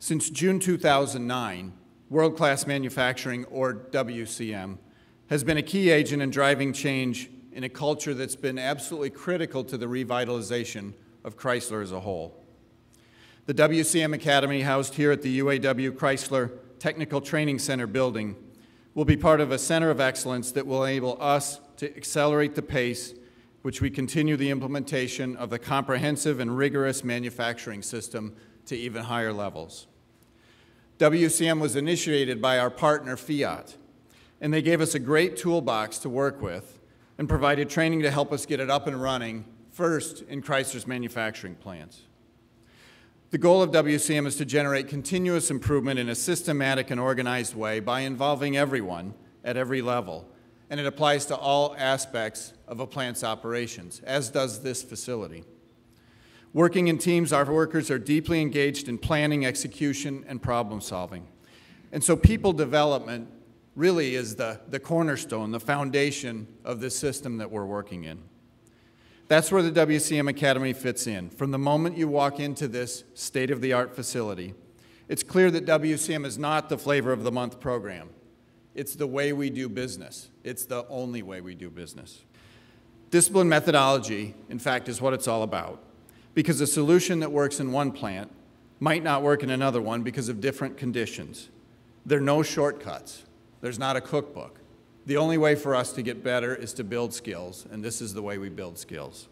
Since June 2009, World-Class Manufacturing, or WCM, has been a key agent in driving change in a culture that's been absolutely critical to the revitalization of Chrysler as a whole. The WCM Academy, housed here at the UAW-Chrysler Technical Training Center building, will be part of a center of excellence that will enable us to accelerate the pace which we continue the implementation of the comprehensive and rigorous manufacturing system to even higher levels. WCM was initiated by our partner Fiat, and they gave us a great toolbox to work with and provided training to help us get it up and running, first in Chrysler's manufacturing plants. The goal of WCM is to generate continuous improvement in a systematic and organized way by involving everyone at every level, and it applies to all aspects of a plant's operations, as does this facility. Working in teams, our workers are deeply engaged in planning, execution, and problem solving. And so people development really is the cornerstone, the foundation of this system that we're working in. That's where the WCM Academy fits in. From the moment you walk into this state-of-the-art facility, it's clear that WCM is not the flavor of the month program. It's the way we do business. It's the only way we do business. Discipline methodology, in fact, is what it's all about, because a solution that works in one plant might not work in another one because of different conditions. There are no shortcuts. There's not a cookbook. The only way for us to get better is to build skills, and this is the way we build skills.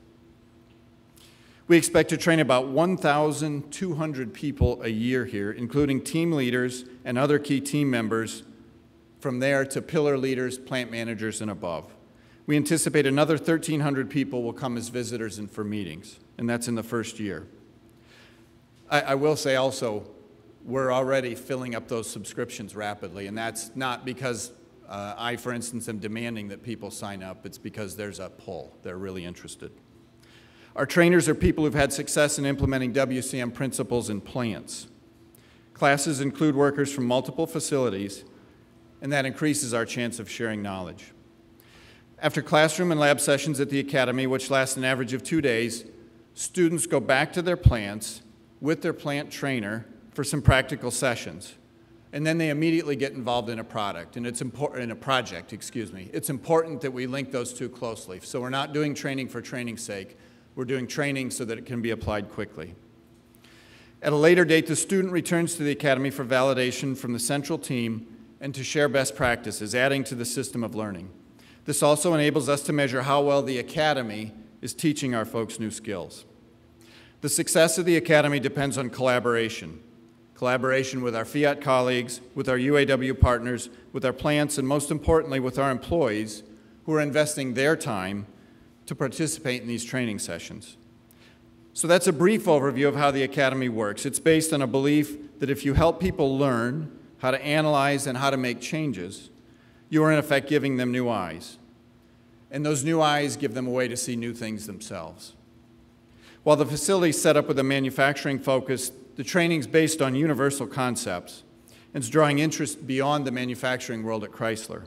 We expect to train about 1,200 people a year here, including team leaders and other key team members, from there to pillar leaders, plant managers, and above. We anticipate another 1,300 people will come as visitors and for meetings, and that's in the first year. I will say also, we're already filling up those subscriptions rapidly, and that's not because I, for instance, am demanding that people sign up. It's because there's a pull. They're really interested. Our trainers are people who've had success in implementing WCM principles in plants. Classes include workers from multiple facilities, and that increases our chance of sharing knowledge. After classroom and lab sessions at the Academy, which last an average of 2 days, students go back to their plants with their plant trainer for some practical sessions. And then they immediately get involved in a project. It's important that we link those two closely. So we're not doing training for training's sake. We're doing training so that it can be applied quickly. At a later date, the student returns to the Academy for validation from the central team and to share best practices, adding to the system of learning. This also enables us to measure how well the Academy is teaching our folks new skills. The success of the Academy depends on collaboration. Collaboration with our Fiat colleagues, with our UAW partners, with our plants, and most importantly, with our employees who are investing their time to participate in these training sessions. So that's a brief overview of how the Academy works. It's based on a belief that if you help people learn how to analyze and how to make changes, you are in effect giving them new eyes. And those new eyes give them a way to see new things themselves. While the facility is set up with a manufacturing focus, the training is based on universal concepts and is drawing interest beyond the manufacturing world at Chrysler.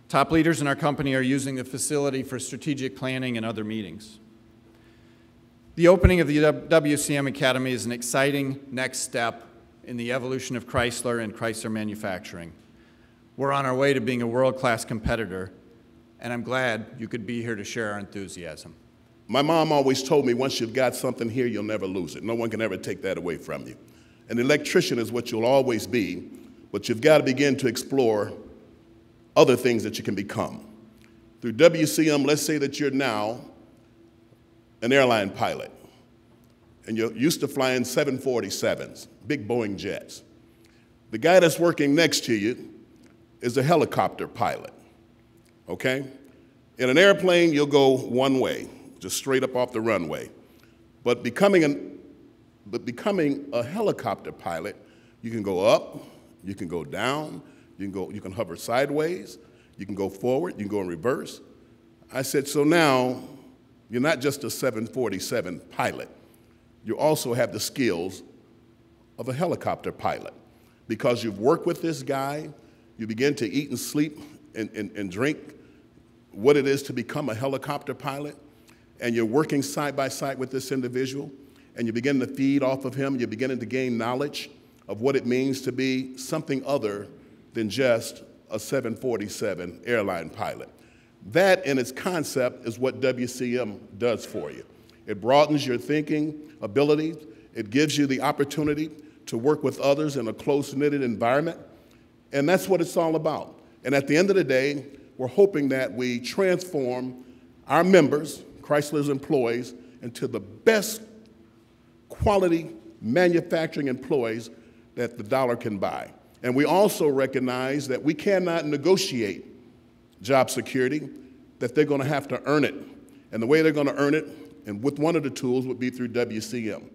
Top leaders in our company are using the facility for strategic planning and other meetings. The opening of the WCM Academy is an exciting next step in the evolution of Chrysler and Chrysler manufacturing. We're on our way to being a world-class competitor, and I'm glad you could be here to share our enthusiasm. My mom always told me, once you've got something here, you'll never lose it. No one can ever take that away from you. An electrician is what you'll always be, but you've got to begin to explore other things that you can become. Through WCM, let's say that you're now an airline pilot, and you're used to flying 747s, big Boeing jets. The guy that's working next to you is a helicopter pilot, okay? In an airplane, you'll go one way, just straight up off the runway. But becoming a helicopter pilot, you can go up, you can go down, you can hover sideways, you can go forward, you can go in reverse. I said, so now you're not just a 747 pilot. You also have the skills of a helicopter pilot. Because you've worked with this guy, you begin to eat and sleep and drink what it is to become a helicopter pilot, and you're working side by side with this individual, and you begin to feed off of him, you're beginning to gain knowledge of what it means to be something other than just a 747 airline pilot. That in its concept is what WCM does for you. It broadens your thinking abilities. It gives you the opportunity to work with others in a close-knitted environment. And that's what it's all about. And at the end of the day, we're hoping that we transform our members, Chrysler's employees, into the best quality manufacturing employees that the dollar can buy. And we also recognize that we cannot negotiate job security, that they're going to have to earn it. And the way they're going to earn it, and with one of the tools, would be through WCM.